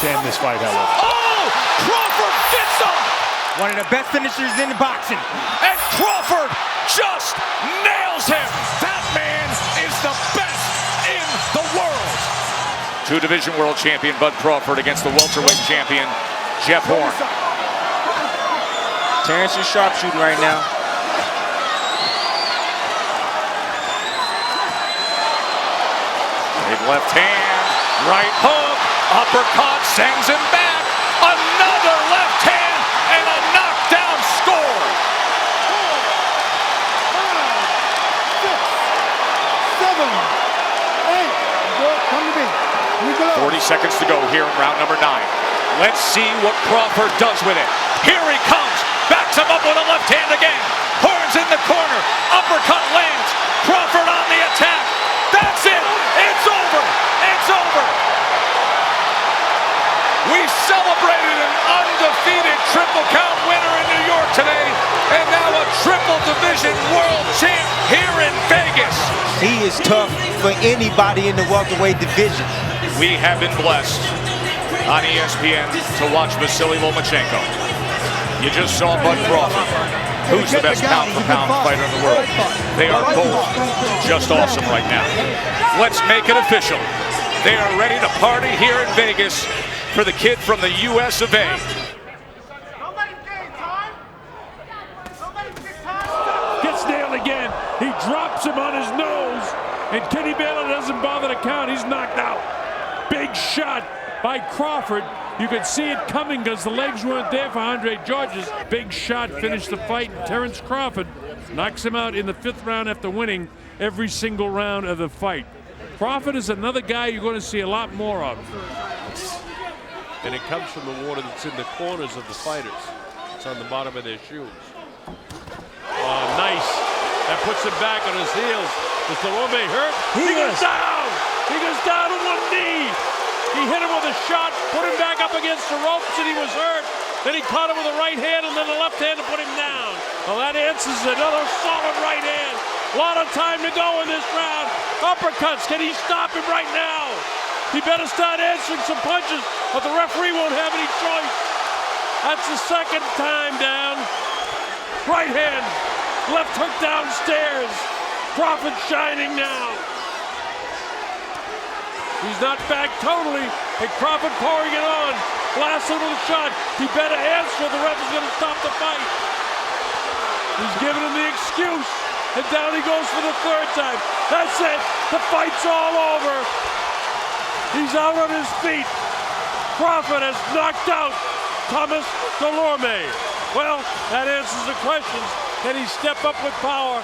to end this fight, however. Oh! Crawford gets him! One of the best finishers in boxing. And Crawford just nails him! That man is the best in the world! Two-division world champion Bud Crawford against the welterweight champion Jeff Horn. Terence is sharpshooting right now. Big left hand, right hook, uppercut, sends him back. Another left hand and a knockdown score. 40 seconds to go here in round number 9. Let's see what Crawford does with it. Here he comes, backs him up with a left hand again. Horns in the corner, uppercut lands. Crawford on the attack. That's it. It's over. It's over. We celebrated an undefeated triple count winner in New York today, and now a triple division world champ here in Vegas. He is tough for anybody in the welterweight division. We have been blessed on ESPN to watch Vasily Lomachenko. You just saw Bud Crawford. Who's the best pound-for-pound fighter in the world? They are both just awesome right now. Let's make it official. They are ready to party here in Vegas for the kid from the US of A. Gets nailed again. He drops him on his nose, and Kenny Baylor doesn't bother to count. He's knocked out. Big shot by Crawford. You could see it coming because the legs weren't there for Andre Georges. Big shot finished the fight. Terence Crawford knocks him out in the 5th round after winning every single round of the fight. Crawford is another guy you're going to see a lot more of. And it comes from the water that's in the corners of the fighters. It's on the bottom of their shoes. Oh, nice. That puts him back on his heels. Is Dulorme hurt? He goes down! He goes down on one knee. He hit him with a shot, put him back up against the ropes, and he was hurt. Then he caught him with a right hand and then the left hand to put him down. Well, that answers another solid right hand. A lot of time to go in this round. Uppercuts, can he stop him right now? He better start answering some punches, but the referee won't have any choice. That's the 2nd time down. Right hand, left hook downstairs. Crawford shining now. He's not back totally, and Crawford pouring it on. Last little shot. He better answer, the ref is going to stop the fight. He's giving him the excuse, and down he goes for the 3rd time. That's it. The fight's all over. He's out on his feet. Crawford has knocked out Thomas Dulorme. Well, that answers the questions. Can he step up with power?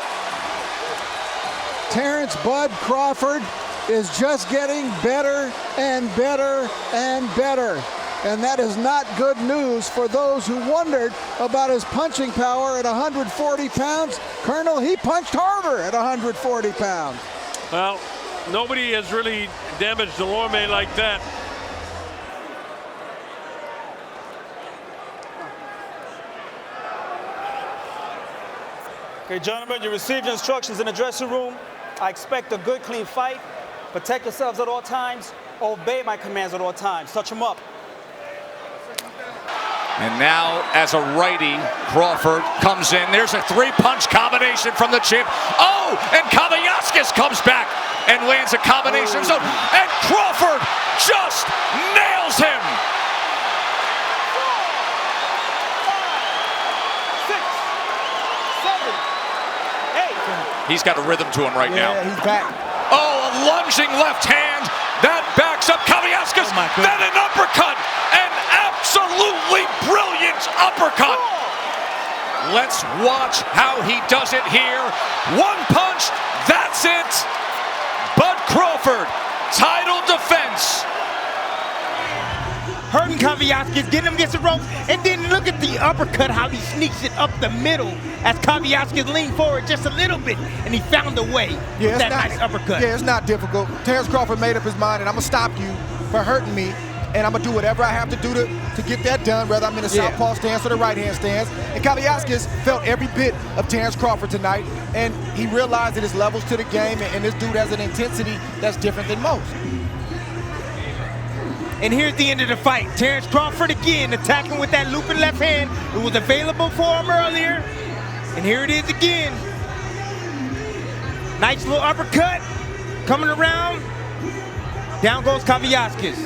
Terence Bud Crawford is just getting better and better and better. And that is not good news for those who wondered about his punching power at 140 pounds. Colonel, he punched harder at 140 pounds. Well, nobody has really damaged Dulorme like that. Okay, gentlemen, you received your instructions in the dressing room. I expect a good, clean fight. Protect yourselves at all times. Obey my commands at all times. Touch them up. And now, as a righty, Crawford comes in. There's a 3-punch combination from the champ. Oh, and Kavaliauskas comes back and lands a combination zone. And Crawford just nails him. 4, 5, 6, 7, 8. He's got a rhythm to him right now. Yeah, he's back. Oh, a lunging left hand. That backs up Kavaliauskas. Then an uppercut. An absolutely brilliant uppercut. Let's watch how he does it here. 1 punch. That's it. Bud Crawford, title defense. Hurting Kavaliauskas, getting him against the ropes, and then look at the uppercut, how he sneaks it up the middle as Kavaliauskas leaned forward just a little bit, and he found a way with that nice uppercut. Yeah, it's not difficult. Terence Crawford made up his mind, and I'm going to stop you for hurting me, and I'm going to do whatever I have to do to get that done, whether I'm in a southpaw stance or the right-hand stance. And Kavaliauskas felt every bit of Terence Crawford tonight, and he realized that his levels to the game, and this dude has an intensity that's different than most. And here's the end of the fight. Terence Crawford again attacking with that looping left hand. It was available for him earlier. And here it is again. Nice little uppercut. Coming around. Down goes Kavaliauskas.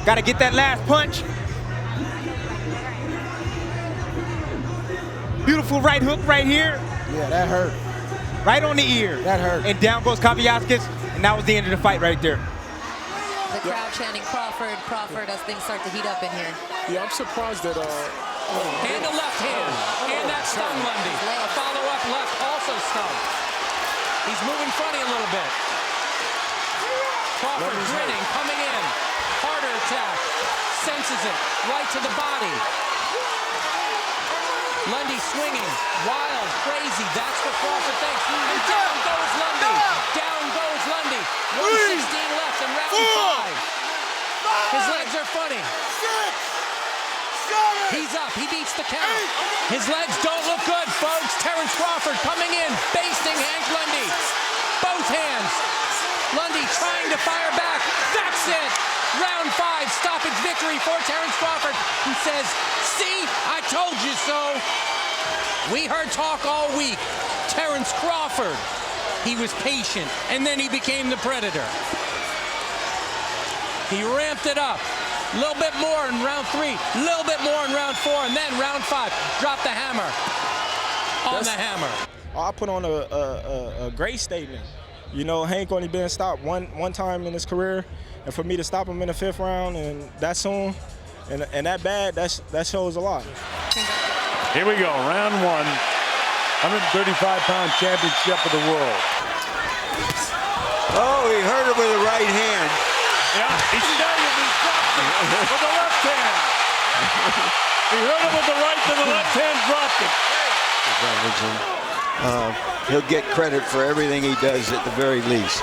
Got to get that last punch. Beautiful right hook right here. Yeah, that hurt. Right on the ear. That hurt. And down goes Kavaliauskas. And that was the end of the fight right there. The crowd chanting Crawford, Crawford as things start to heat up in here. Yeah, I'm surprised that And the left hand. And that stun, Lundy. A follow-up left also stun. He's moving funny a little bit. Crawford grinning, coming in. Harder attack. Senses it. Right to the body. Lundy swinging. Wild, crazy. That's what Crawford thinks. And down goes Lundy. Down goes Lundy. 116 left in round 5. His legs are funny. He's up. He beats the count. His legs don't look good, folks. Terence Crawford coming in, basting Hank Lundy. Both hands. Lundy trying to fire back. That's it. Round 5, stoppage victory for Terence Crawford, who says, "See, I told you so." We heard talk all week. Terence Crawford, he was patient, and then he became the Predator. He ramped it up. A little bit more in round 3, a little bit more in round 4, and then round 5, drop the hammer on the hammer. I put on a great statement. You know, Hank only been stopped one time in his career, and for me to stop him in the 5th round and that soon and that bad, that shows a lot. Here we go, round 1, 135-pound championship of the world. Oh, he hurt him with the right hand. Yeah, he stayed and he dropped him with the left hand. He hurt him with the right, then the left hand dropped him. He'll get credit for everything he does at the very least.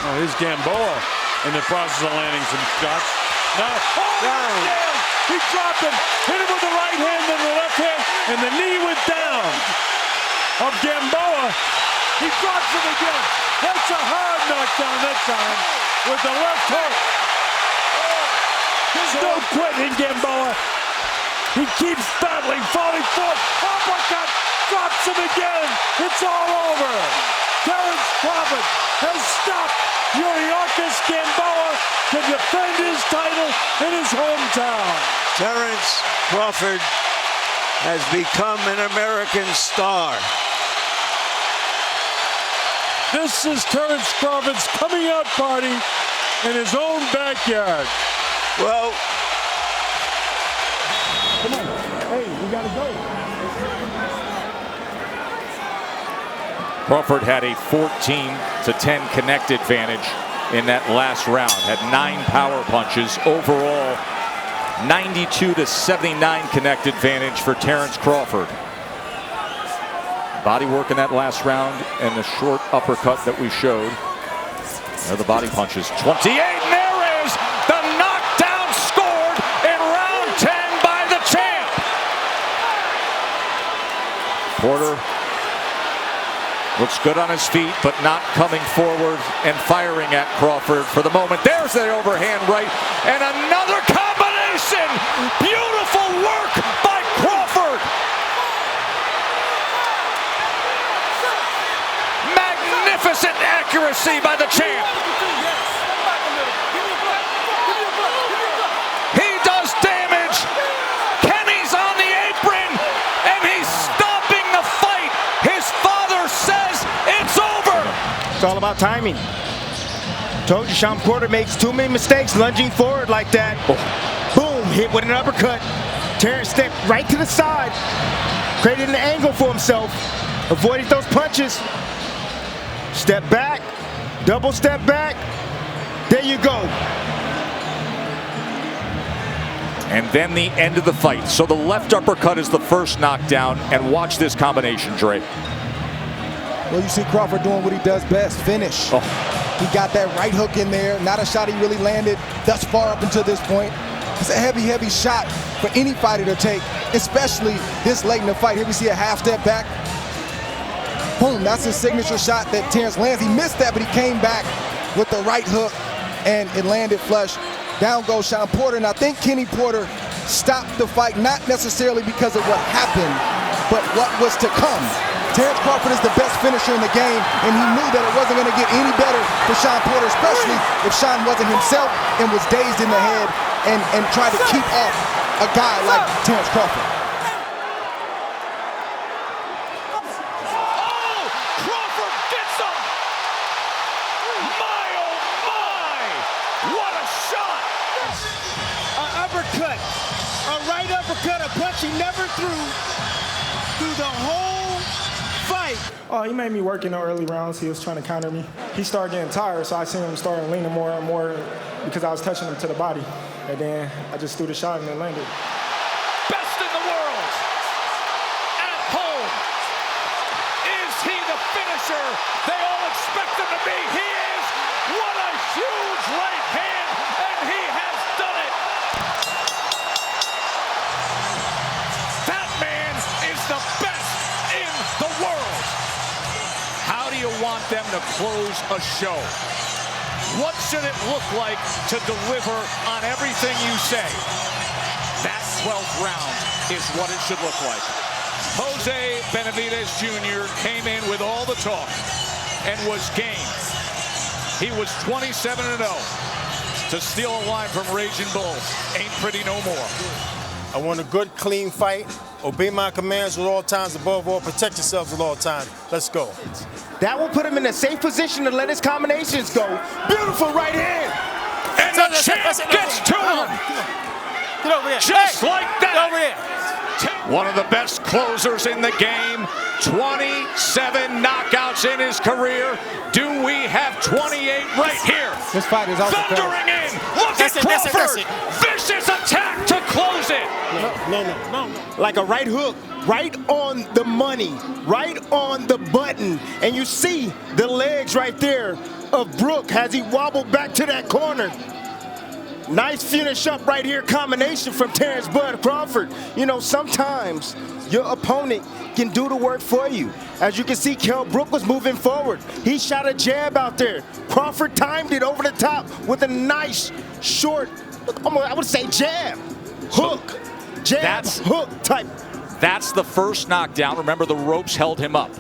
Oh, here's Gamboa in the process of landing some shots. Now, down. He dropped him, hit him with the right hand, then the left hand, and the knee went down of Gamboa. He drops him again. That's a hard knockdown that time with the left hook. There's no quitting Gamboa. He keeps battling, falling forward. Uppercut, drops him again. It's all over. Terence Crawford has stopped Kavaliauskas Gamboa to defend his title in his hometown. Terence Crawford has become an American star. This is Terence Crawford's coming out party in his own backyard. Well, come on. Hey, we got to go. Crawford had a 14-10 connect advantage in that last round. Had 9 power punches. Overall, 92-79 connect advantage for Terence Crawford. Body work in that last round and the short uppercut that we showed. There are the body punches. 28, and there is the knockdown scored in round 10 by the champ. Porter looks good on his feet, but not coming forward and firing at Crawford for the moment. There's the overhand right, and another combination. Beautiful work by Crawford. Magnificent accuracy by the champ. He does damage. Kenny's on the apron, and he's stopping the fight. His father says it's over. It's all about timing. Told you, Sean Porter makes too many mistakes lunging forward like that. Boom, hit with an uppercut. Terence stepped right to the side, created an angle for himself, avoided those punches. Step back, double step back. There you go. And then the end of the fight. So the left uppercut is the first knockdown, and watch this combination, Dre. Well, you see Crawford doing what he does best, finish. He got that right hook in there, not a shot he really landed thus far up until this point. It's a heavy, heavy shot for any fighter to take, especially this late in the fight. Here we see a half step back. Boom, that's his signature shot that Terence lands. He missed that, but he came back with the right hook. and it landed flush. Down goes Shawn Porter, and I think Kenny Porter stopped the fight, not necessarily because of what happened, but what was to come. Terence Crawford is the best finisher in the game, and he knew that it wasn't going to get any better for Shawn Porter, especially if Shawn wasn't himself and was dazed in the head and tried to keep off a guy like Terence Crawford. Oh, Crawford gets him! My, oh my! What a shot! An uppercut, a right uppercut, a punch he never threw through the whole fight. Oh, he made me work in the early rounds. He was trying to counter me. He started getting tired, so I seen him starting leaning more and more because I was touching him to the body. And then I just threw the shot and it landed. Best in the world! At home! Is he the finisher they all expect him to be? He is! What a huge right hand, and he has done it! That man is the best in the world! How do you want them to close a show? What should it look like to deliver on everything you say? That 12th round is what it should look like. Jose Benavidez Jr. came in with all the talk and was game. He was 27-0. To steal a line from Raging Bull ain't pretty no more. I want a good, clean fight. Obey my commands at all times. Above all, protect yourselves at all times. Let's go. That will put him in a safe position to let his combinations go. Beautiful right hand. And the champ gets to him. Get over here. Just like that. Get over here. One of the best closers in the game. 27 knockouts in his career. Do we have 28 right here? This fight is also thundering in. Look at Crawford. Vicious attack to close it. No. Like a right hook, right on the money, right on the button. And you see the legs right there of Brook as he wobbled back to that corner. Nice finish up right here, combination from Terence Bud Crawford. You know, sometimes your opponent can do the work for you. As you can see, Kell Brook was moving forward. He shot a jab out there. Crawford timed it over the top with a nice, short, I would say jab, hook, jab, hook type. That's the first knockdown. Remember, the ropes held him up.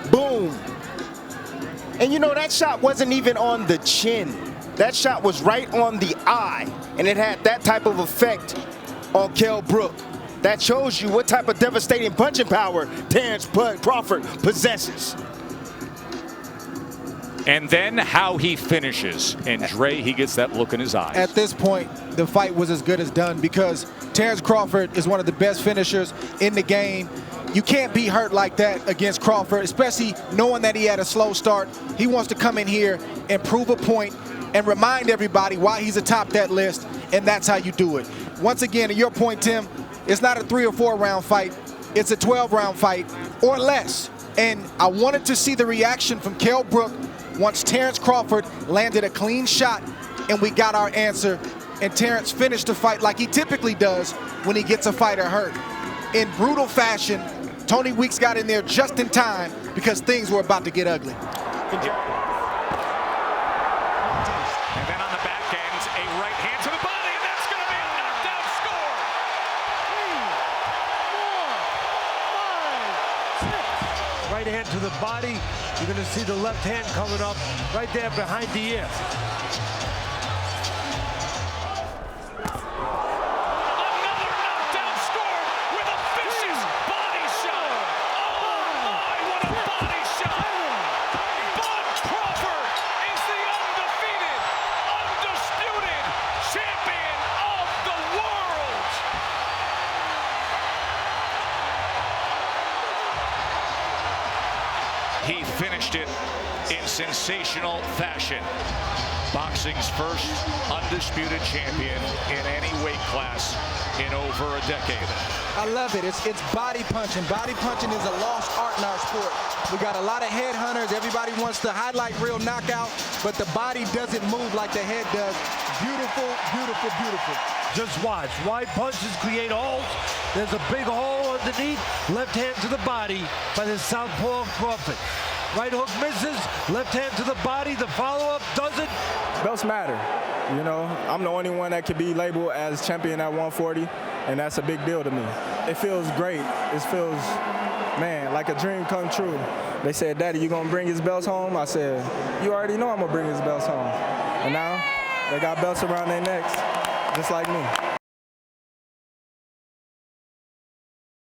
Boom. And you know, that shot wasn't even on the chin. That shot was right on the eye, and it had that type of effect on Kell Brook. That shows you what type of devastating punching power Terence Bud Crawford possesses. And then how he finishes. And Dre, he gets that look in his eyes. At this point, the fight was as good as done because Terence Crawford is one of the best finishers in the game. You can't be hurt like that against Crawford, especially knowing that he had a slow start. He wants to come in here and prove a point and remind everybody why he's atop that list, and that's how you do it. Once again, to your point, Tim, it's not a 3 or 4 round fight. It's a 12-round fight or less. And I wanted to see the reaction from Kell Brook once Terence Crawford landed a clean shot and we got our answer. And Terence finished the fight like he typically does when he gets a fighter hurt. In brutal fashion, Tony Weeks got in there just in time because things were about to get ugly. And then on the back end, a right hand to the body, and that's going to be a knockdown score. 3, 4, 5, 6. Right hand to the body. You're going to see the left hand coming up right there behind the ear. Another knockdown score with a vicious body shot. Oh my, what a body shot. Bud Crawford is the undefeated, undisputed champion of the world. He finished it in sensational fashion. Boxing's first undisputed champion in any weight class in over a decade. I love it. It's body punching. Body punching is a lost art in our sport. We got a lot of headhunters. Everybody wants to highlight real knockout, but the body doesn't move like the head does. Beautiful, beautiful, beautiful. Just watch. Wide punches create holes. There's a big hole underneath. Left hand to the body by the southpaw Crawford. Right hook misses. Left hand to the body. The follow-up doesn't. Belts matter. You know, I'm the only one that could be labeled as champion at 140, and that's a big deal to me. It feels great. It feels, man, like a dream come true. They said, Daddy, you gonna bring his belts home? I said, you already know I'm gonna bring his belts home. And now they got belts around their necks, just like me.